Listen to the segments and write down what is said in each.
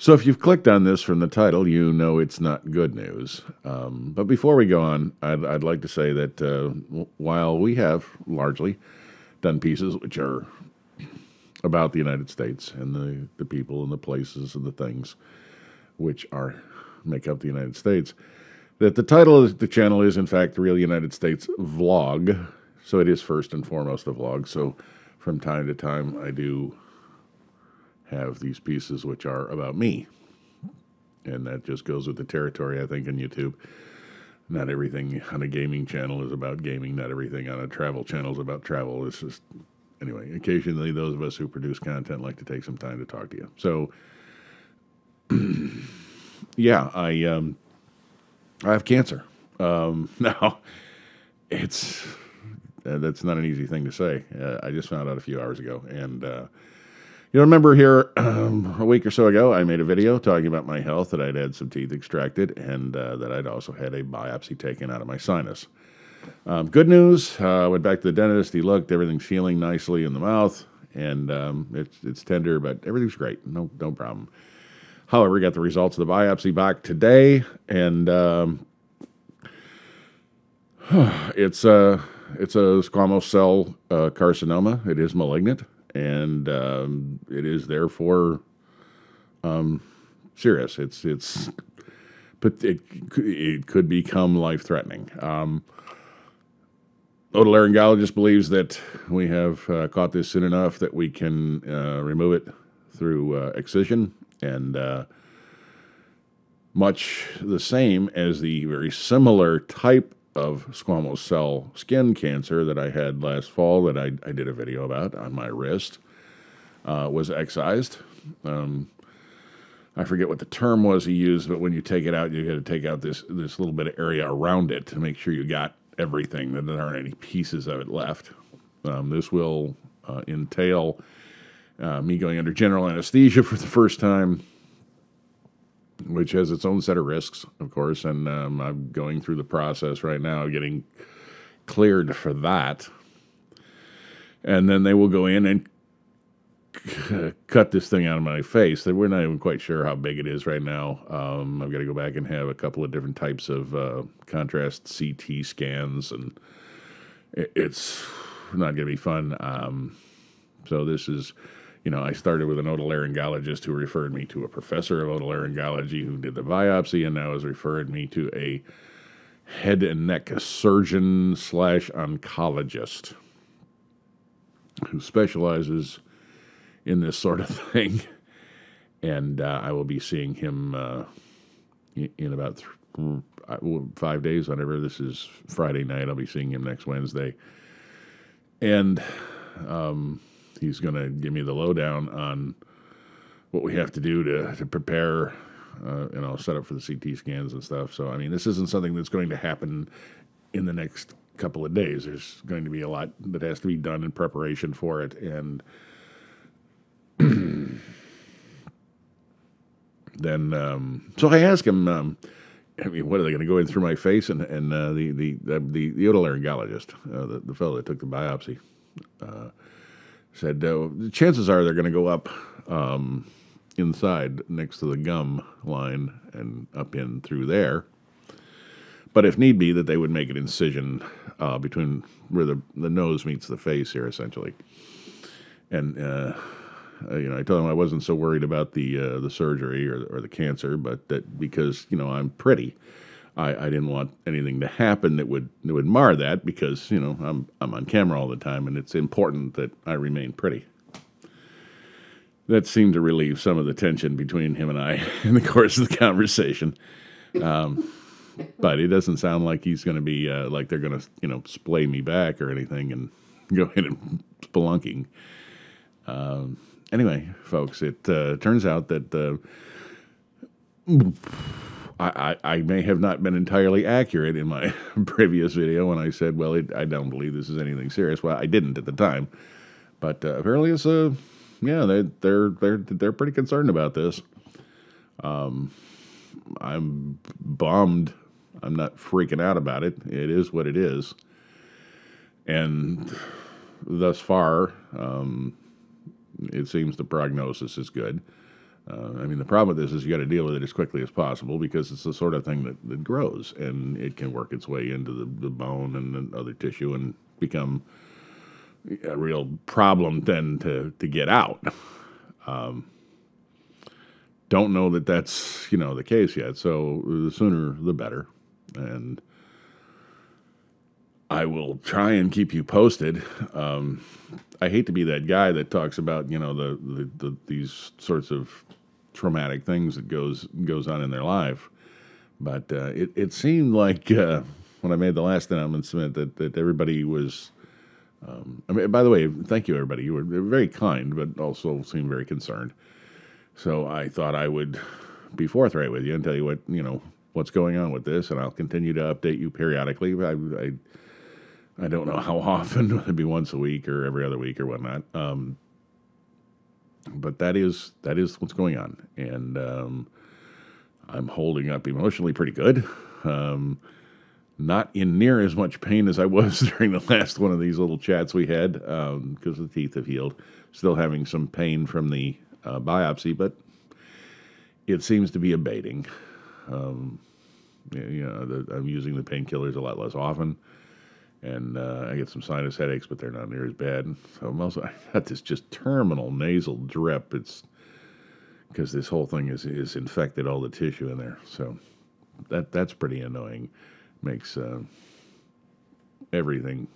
So if you've clicked on this from the title, you know it's not good news. But before we go on, I'd like to say that while we have largely done pieces which are about the United States and the people and the places and the things which are make up the United States, that the title of the channel is in fact the Real United States Vlog. So it is first and foremost a vlog. So from time to time I do have these pieces which are about me. And that just goes with the territory, I think, on YouTube. Not everything on a gaming channel is about gaming. Not everything on a travel channel is about travel. It's just, anyway, occasionally those of us who produce content like to take some time to talk to you. So, yeah, I have cancer. Now, it's that's not an easy thing to say. I just found out a few hours ago, and you remember here a week or so ago, I made a video talking about my health, that I'd had some teeth extracted, and that I'd also had a biopsy taken out of my sinus. Good news, I went back to the dentist, he looked, everything's healing nicely in the mouth, and it's tender, but everything's great, no problem. However, got the results of the biopsy back today, and it's a squamous cell carcinoma. It is malignant, and it is therefore serious. But it could become life-threatening. Otolaryngologist believes that we have caught this soon enough that we can remove it through excision, and much the same as the very similar type of squamous cell skin cancer that I had last fall that I did a video about on my wrist, was excised. I forget what the term was he used, but when you take it out, you got to take out this little bit of area around it to make sure you got everything, that there aren't any pieces of it left. This will entail me going under general anesthesia for the first time, which has its own set of risks, of course, and I'm going through the process right now, getting cleared for that. And then they will go in and cut this thing out of my face. We're not even quite sure how big it is right now. I've got to go back and have a couple of different types of contrast CT scans, and it's not going to be fun. So this is... I started with an otolaryngologist who referred me to a professor of otolaryngology who did the biopsy, and now has referred me to a head and neck surgeon / oncologist who specializes in this sort of thing. And I will be seeing him in about 5 days, whenever this is Friday night. I'll be seeing him next Wednesday. And he's going to give me the lowdown on what we have to do to prepare, set up for the CT scans and stuff. So, I mean, this isn't something that's going to happen in the next couple of days. There's going to be a lot that has to be done in preparation for it. And then, so I asked him, what are they going to go in through my face? And the otolaryngologist, the fellow that took the biopsy, said the chances are they're going to go up inside next to the gum line and up in through there. But if need be, that they would make an incision between where the nose meets the face here, essentially. And I told him I wasn't so worried about the surgery or the cancer, but that because I'm pretty, I didn't want anything to happen that would mar that, because I'm on camera all the time, and it's important that I remain pretty. That seemed to relieve some of the tension between him and I in the course of the conversation. But it doesn't sound like he's going to be like they're going to splay me back or anything and go ahead and spelunking. Anyway, folks, it turns out that I may have not been entirely accurate in my previous video when I said, well, I don't believe this is anything serious. Well, I didn't at the time, but apparently it's they're pretty concerned about this. I'm bummed. I'm not freaking out about it. It is what it is, and thus far, it seems the prognosis is good. I mean, the problem with this is you got to deal with it as quickly as possible because it's the sort of thing that grows and it can work its way into the bone and other tissue and become a real problem then to get out. Don't know that that's the case yet. So the sooner the better, and I will try and keep you posted. I hate to be that guy that talks about these sorts of traumatic things that goes on in their life, but it seemed like when I made the last announcement that everybody was. I mean, by the way, thank you everybody. You were very kind, but also seemed very concerned. So I thought I would be forthright with you and tell you what's going on with this, and I'll continue to update you periodically. I don't know how often, whether it be once a week or every other week or whatnot. But that is what's going on, and I'm holding up emotionally pretty good. Not in near as much pain as I was during the last one of these little chats we had, because the teeth have healed. Still having some pain from the biopsy, but it seems to be abating. I'm using the painkillers a lot less often. And I get some sinus headaches, but they're not near as bad. So I got this just terminal nasal drip. It's because this whole thing is infected all the tissue in there. So that's pretty annoying. Makes everything,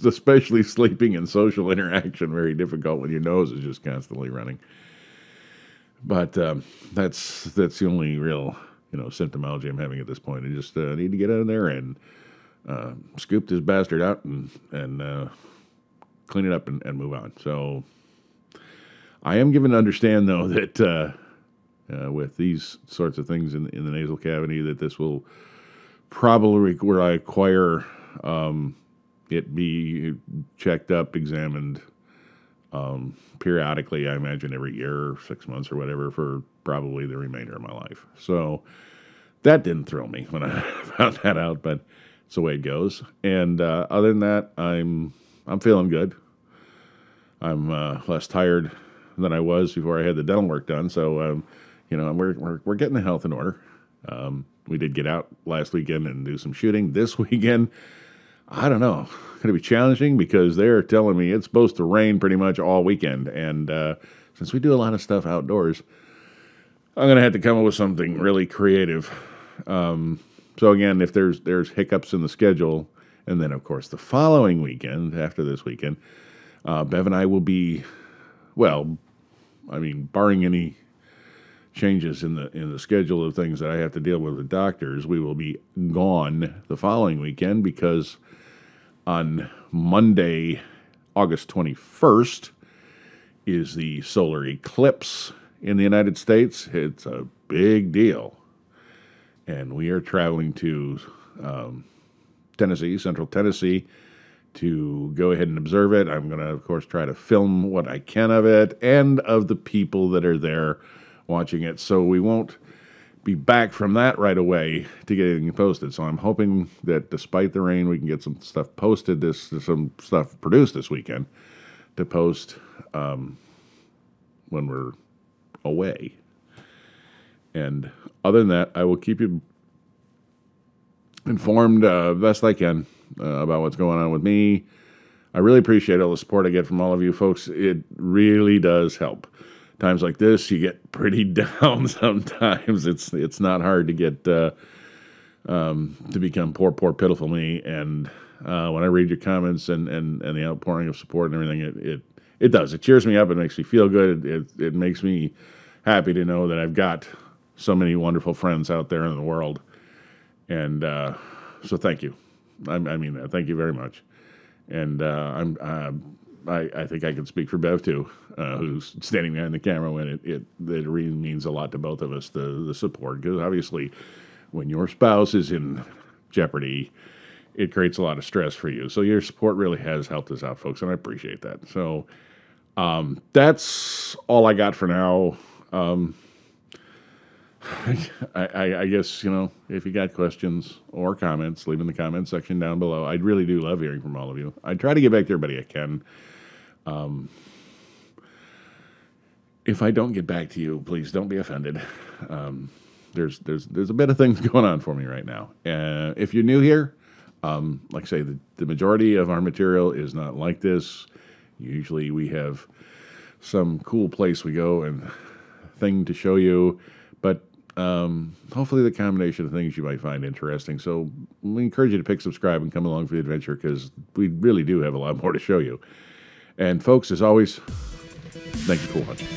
especially sleeping and social interaction, very difficult when your nose is just constantly running. But that's the only real symptomology I'm having at this point. I just need to get in there and scoop this bastard out and clean it up and move on. So I am given to understand, though, that with these sorts of things in the nasal cavity, that this will probably, where I acquire it, be checked up, examined periodically, I imagine every year or 6 months or whatever, for probably the remainder of my life. So that didn't thrill me when I found that out, but it's the way it goes. And other than that, I'm feeling good. I'm less tired than I was before I had the dental work done. So we're getting the health in order. We did get out last weekend and do some shooting. This weekend, I don't know, going to be challenging because they're telling me it's supposed to rain pretty much all weekend. And since we do a lot of stuff outdoors, I'm going to have to come up with something really creative. So again, if there's hiccups in the schedule, and then of course the following weekend, after this weekend, Bev and I will be, barring any changes in the schedule of things that I have to deal with doctors, we will be gone the following weekend because on Monday, August 21st, is the solar eclipse in the United States. It's a big deal. And we are traveling to Tennessee, Central Tennessee, to go ahead and observe it. I'm going to, of course, try to film what I can of it and of the people that are there watching it. So we won't be back from that right away to get anything posted. So I'm hoping that despite the rain, we can get some stuff posted, some stuff produced this weekend to post when we're away. And other than that, I will keep you informed best I can about what's going on with me. I really appreciate all the support I get from all of you folks. It really does help. Times like this, you get pretty down sometimes. It's not hard to get to become poor, pitiful me. And when I read your comments and the outpouring of support and everything, it does. It cheers me up. It makes me feel good. It makes me happy to know that I've got so many wonderful friends out there in the world. And so thank you. I mean that. Thank you very much. And I think I can speak for Bev too, who's standing behind the camera when it really means a lot to both of us, the support. Because obviously when your spouse is in jeopardy, it creates a lot of stress for you. So your support really has helped us out, folks, and I appreciate that. So that's all I got for now. I guess, if you got questions or comments, leave in the comment section down below. I really do love hearing from all of you. I try to get back to everybody I can. if I don't get back to you, please don't be offended. There's a bit of things going on for me right now. If you're new here, like I say, the majority of our material is not like this. Usually we have some cool place we go and thing to show you, but hopefully the combination of things you might find interesting. So we encourage you to pick subscribe and come along for the adventure, because we really do have a lot more to show you. And folks, as always, thank you for watching.